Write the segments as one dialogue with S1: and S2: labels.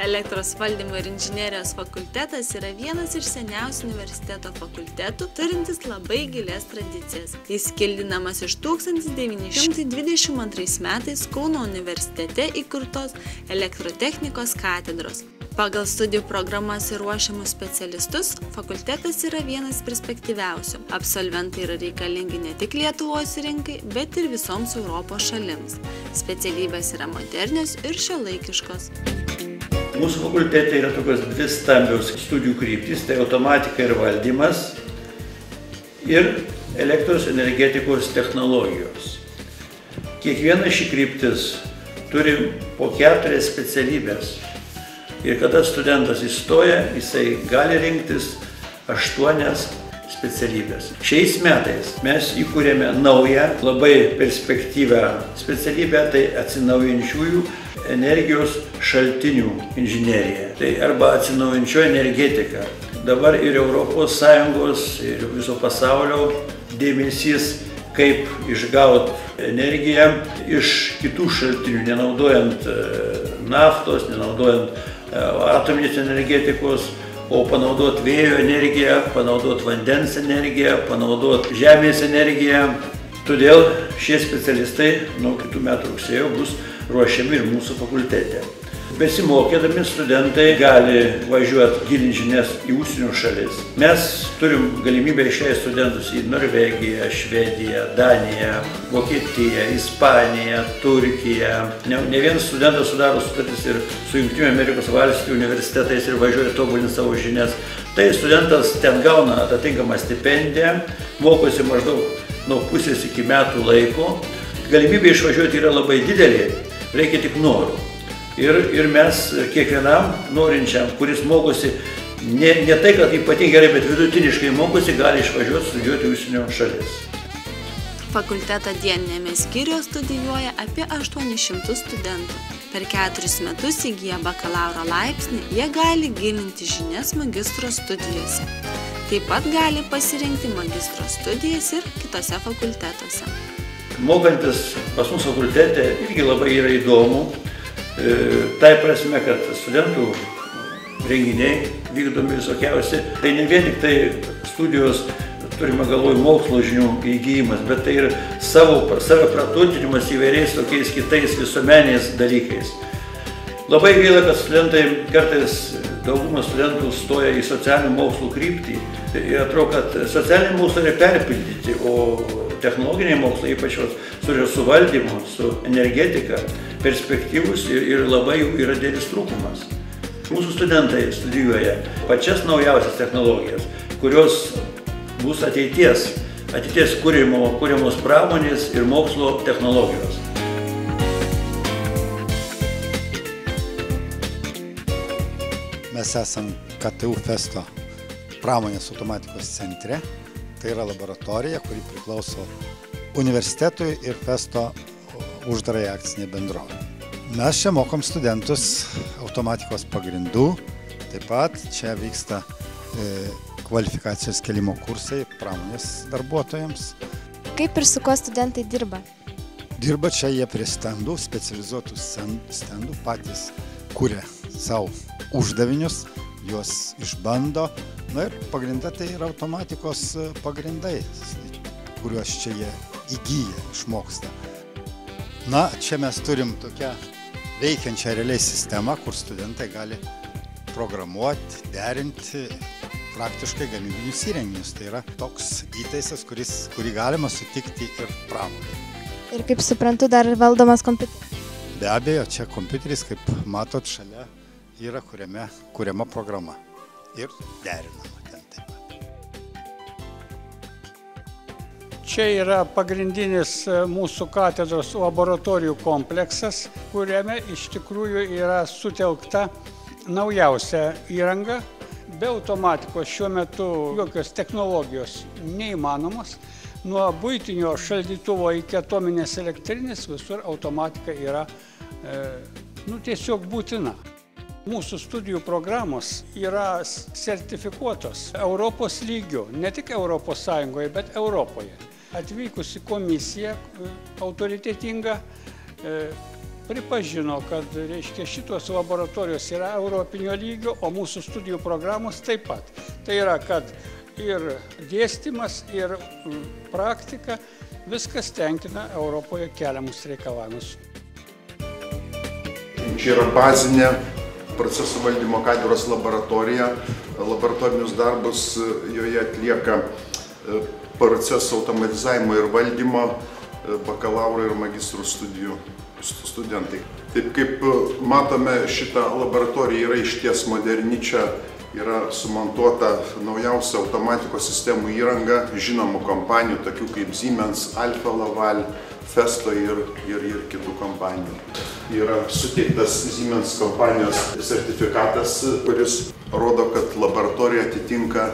S1: Elektros valdymo ir inžinerijos fakultetas yra vienas iš seniausių universiteto fakultetų, turintis labai gilias tradicijas. Jis kildinamas iš 1922 metais Kauno universitete įkurtos elektrotechnikos katedros. Pagal studijų programas ir ruošiamus specialistus, fakultetas yra vienas perspektyviausių. Absolventai yra reikalingi ne tik Lietuvos rinkai, bet ir visoms Europos šalims. Specialybės yra modernios ir šiuolaikiškos.
S2: Mūsų fakultete yra tokios dvi stambios studijų kryptys, tai automatika ir valdymas ir elektros energetikos technologijos. Kiekviena ši kryptis turi po 4 specialybės. Ir kada studentas įstoja, jisai gali rinktis 8 specialybės. Šiais metais mes įkūrėme naują, labai perspektyvią specialybę, tai atsinaujinčiųjų energijos šaltinių inžinerija. Tai arba atsinaujinčioji energetika. Dabar ir ES, ir viso pasaulio dėmesys, kaip išgauti energiją iš kitų šaltinių, nenaudojant naftos, nenaudojant atominės energetikos, o panaudoti vėjo energiją, panaudoti vandens energiją, panaudoti žemės energiją. Todėl šie specialistai nuo kitų metų rugsėjo bus ruošiami ir mūsų fakultete. Besimokydami studentai gali važiuoti gilinti žinias į užsienio šalis. Mes turim galimybę išleisti studentus į Norvegiją, Švediją, Daniją, Vokietiją, Ispaniją, Turkiją. Ne vienas studentas sudaro sutartis ir su Jungtinių Amerikos valstijų universitetais ir važiuoja tobulinti savo žinias. Tai studentas ten gauna atitinkamą stipendiją, mokosi maždaug nuo pusės iki metų laiko. Galimybė išvažiuoti yra labai didelė, reikia tik norų. Ir mes kiekvienam norinčiam, kuris mokosi ne tai, kad ypatingai gerai, bet vidutiniškai mokosi, gali išvažiuoti studijuoti užsienio šalis.
S1: Fakulteto dieninėme skyriuje studijuoja apie 800 studentų. Per 4 metus įgyję bakalauro laipsnį, jie gali gilinti žinias magistro studijose. Taip pat gali pasirinkti magistro studijas ir kitose fakultetuose.
S2: Mokantis pas mus fakultete irgi labai yra įdomu. Tai prasme, kad studentų renginiai vykdomi visokiausi. Tai ne vien tik tai studijos, turime galvoj mokslo žinių įgyjimas, bet tai ir save praturtinimas įvairiais tokiais kitais visuomeniais dalykais. Labai gaila, kad studentai kartais dauguma studentų stoja į socialinių mokslų kryptį. Ir atrodo, kad socialiniai mokslai yra perpildyti, o technologiniai mokslai, ypač su valdymu, su energetika, perspektyvus ir labai jų yra didelis trūkumas. Mūsų studentai studijuoja pačias naujausias technologijas, kurios bus ateities kūriamos pramonės ir mokslo technologijos.
S3: Mes esam KTU Festo pramonės automatikos centre. Tai yra laboratorija, kuri priklauso universitetui ir Festo uždarai akcinė bendrovė. Mes čia mokom studentus automatikos pagrindų. Taip pat čia vyksta kvalifikacijos kėlimo kursai pramonės darbuotojams.
S4: Kaip ir su kuo studentai dirba?
S3: Dirba čia jie prie stendų, specializuotų stendų, patys kuria savo uždavinius, juos išbando. Na ir pagrinde tai yra automatikos pagrindai, kuriuos čia jie įgyja, išmoksta. Na, čia mes turim tokią veikiančią realiai sistemą, kur studentai gali programuoti, derinti praktiškai gamybinius įrenginius. Tai yra toks įtaisas, kurį galima sutikti ir pramonėje.
S4: Ir kaip suprantu, dar valdomas kompiuteris?
S3: Be abejo, čia kompiuteris, kaip matot, šalia yra kuriama programa ir derinama ten taip pat.
S5: Čia yra pagrindinis mūsų katedros laboratorijų kompleksas, kuriame iš tikrųjų yra sutelkta naujausia įranga. Be automatikos šiuo metu jokios technologijos neįmanomos. Nuo buitinio šaldytuvo iki atominės elektrinės visur automatika yra tiesiog būtina. Mūsų studijų programos yra sertifikuotos Europos lygiu, ne tik Europos Sąjungoje, bet Europoje. Atvykusi komisija autoritetinga pripažino, kad, reiškia, šitos laboratorijos yra europinio lygio, o mūsų studijų programos taip pat. Tai yra, kad ir dėstymas, ir praktika, viskas tenkina Europoje keliamus reikalavimus.
S6: Čia yra bazinė procesų valdymo katedros laboratorija. Laboratorinius darbus joje atlieka procesų automatizavimo ir valdymo bakalauro ir magistrų studijų studentai. Taip kaip matome, šita laboratorija yra išties moderni, čia yra sumontuota naujausia automatikos sistemų įranga žinomų kompanijų, tokių kaip Siemens, Alfa Laval, Festo ir kitų kompanijų. Yra suteiktas Siemens kompanijos sertifikatas, kuris rodo, kad laboratorija atitinka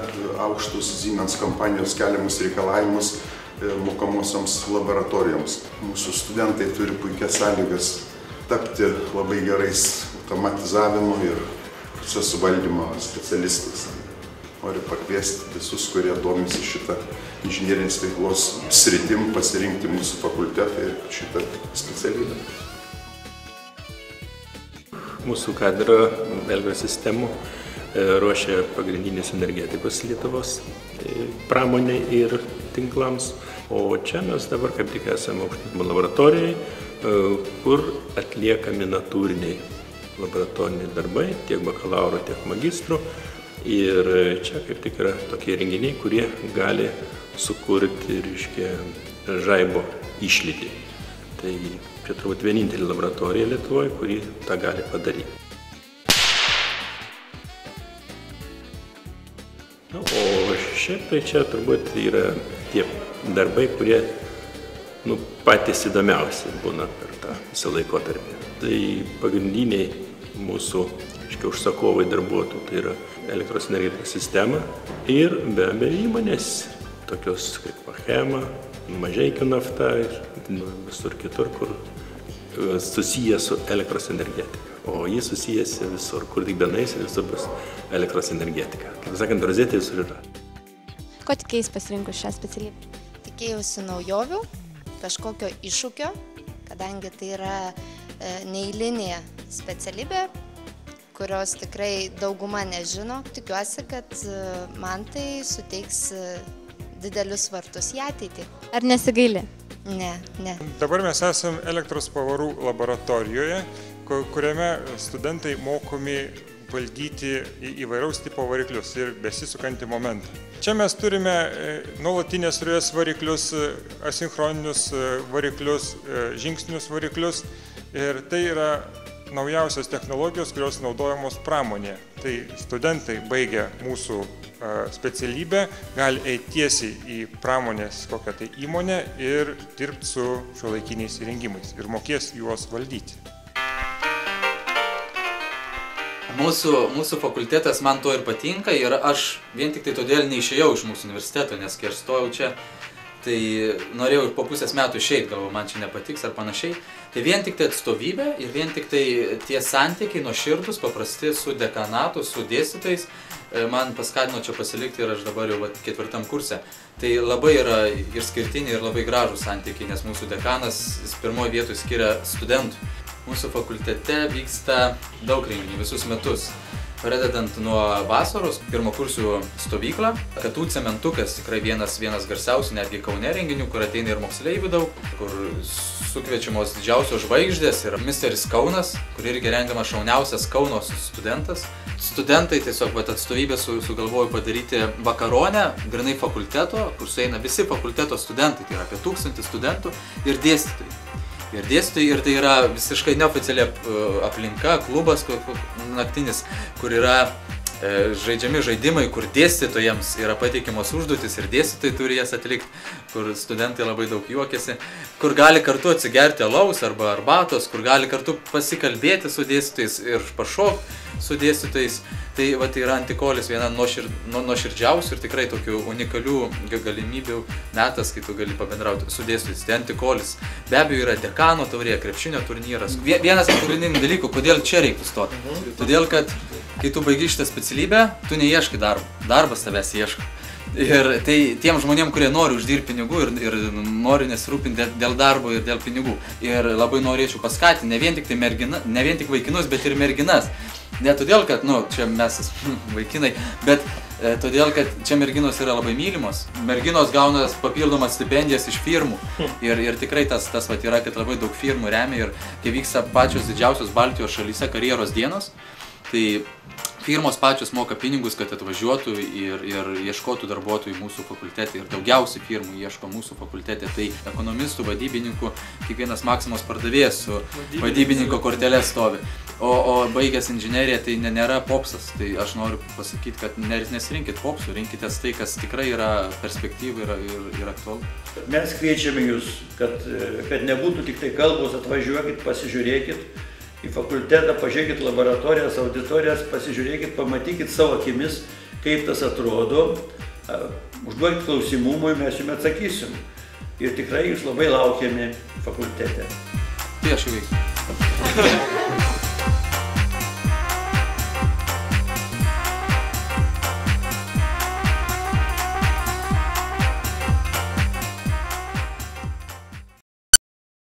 S6: aukštus Siemens kompanijos keliamus reikalavimus mokomosioms laboratorijoms. Mūsų studentai turi puikias sąlygas tapti labai gerais automatizavimo ir procesų valdymo specialistais. Noriu pakviesti visus, kurie domisi šitą inžinierinės veiklos sritim, pasirinkti mūsų fakultetą ir šitą specialybę.
S7: Mūsų katedra Elektrosistemų ruošia pagrindinės energetikos Lietuvos pramonei ir tinklams. O čia mes dabar kaip tik esame aukštinimo laboratorijai, kur atliekami natūriniai laboratoriniai darbai, tiek bakalauro, tiek magistrų. Ir čia kaip tik yra tokie renginiai, kurie gali sukurti, reiškia, žaibo išlydį. Tai čia turbūt vienintelė laboratorija Lietuvoje, kuri tą gali padaryti. O šiaip tai čia turbūt yra tie darbai, kurie patys įdomiausi būna per tą visą laikotarpį. Tai pagrindiniai mūsų užsakovai darbuotojų, tai yra elektros energetikos sistema ir be abejo įmonės, tokios kaip Achema, Mažeikių nafta ir visur kitur, kur susijęs su elektros energetika. O jis susijęs visur, kur tik benais, visur bus elektros energetika. Kaip sakant, rozetė visur yra.
S4: Ko tikėjais pasirinkus šią specialybę?
S8: Tikėjausi naujovių, kažkokio iššūkio, kadangi tai yra neeilinė specialybė, kurios tikrai dauguma nežino. Tikiuosi, kad man tai suteiks didelius vartus į ateitį.
S4: Ar nesigaili?
S8: Ne.
S9: Dabar mes esame elektros pavarų laboratorijoje, kuriame studentai mokomi valdyti įvairaus tipo variklius ir besisukantį momentą. Čia mes turime nuolatinės srovės variklius, asinchroninius variklius, žingsnius variklius ir tai yra naujausios technologijos, kurios naudojamos pramonėje. Tai studentai baigę mūsų specialybę gali eiti tiesiai į pramonės kokią tai įmonę ir dirbti su šiuolaikiniais įrengimais ir mokės juos valdyti.
S10: Mūsų fakultetas man to ir patinka ir aš vien tik tai todėl neišėjau iš mūsų universiteto, nes kai aš stojau čia, tai norėjau po pusės metų išeiti, galvoju, man čia nepatiks ar panašiai. Tai vien tik tai atstovybė ir vien tik tai tie santykiai nuoširdūs, paprasti su dekanatu, su dėstytojais, man paskatino čia pasilikti ir aš dabar jau 4. kurse. Tai labai yra ir skirtiniai ir labai gražūs santykiai, nes mūsų dekanas pirmoje vietoje skiria studentų. Mūsų fakultete vyksta daug renginių visus metus. Pradedant nuo vasaros, pirmakursių stovyklą, Katų cementukas, tikrai vienas garsiausių, netgi Kaune renginių, kur ateina ir moksleivių daug, kur sukviečiamos didžiausios žvaigždės ir Misteris Kaunas, kur irgi rengiamas šauniausias Kauno studentas. Studentai tiesiog atstovybė sugalvojo padaryti vakaronę, grynai fakulteto, kur sueina visi fakulteto studentai, tai yra apie 1000 studentų ir dėstytojai. Ir tai yra visiškai neoficiali aplinka, klubas naktinis, kur yra žaidžiami žaidimai, kur dėstytojams yra pateikimos užduotis ir dėstytojai turi jas atlikti, kur studentai labai daug juokiasi, kur gali kartu atsigerti alaus arba arbatos, kur gali kartu pasikalbėti su dėstytojais ir pašokti su dėstytojais. Tai yra Antikolis viena nuoširdžiausių ir tikrai tokių unikalių galimybių metas, kai tu gali pabendrauti su dėstytojais. Tai Antikolis. Be abejo yra dekano taurė, krepšinio turnyras. Vienas pagrindinių dalykų, kodėl čia reiktų stoti. Todėl, kad kai tu baigi šitą specialybę, tu neieškai darbo. Darbas tavęs ieško. Ir tai tiem žmonėm, kurie nori uždirbti pinigų ir nori nesirūpinti dėl darbo ir dėl pinigų. Ir labai norėčiau paskatinti ne vien tik vaikinus, bet ir merginas. Ne todėl, kad, čia mes vaikinai, bet todėl, kad čia merginos yra labai mylimos. Merginos gauna papildomas stipendijas iš firmų. Ir tikrai tas yra, kad labai daug firmų remia ir kai vyksta pačios didžiausios Baltijos šalyse karjeros dienos, tai firmos pačios moka pinigus, kad atvažiuotų ir ieškotų darbuotojų mūsų fakultete. Ir daugiausiai firmų ieško mūsų fakultete. Tai ekonomistų, vadybininkų, kiekvienas Maksimos pardavėjas su vadybininko kortelė stovi. O baigęs inžineriją tai nėra popsas. Tai aš noriu pasakyti, kad nesirinkit popsų, rinkitės tai, kas tikrai yra perspektyva ir aktualu.
S2: Mes kviečiame jūs, kad nebūtų tik tai kalbos, atvažiuokit, pasižiūrėkit į fakultetą, pažiūrėkit laboratorijas, auditorijas, pasižiūrėkit, pamatykit savo akimis, kaip tas atrodo, užduokit klausimų, mes jums atsakysim. Ir tikrai jūs labai laukiami fakultete.
S10: Tai aš veiksiu.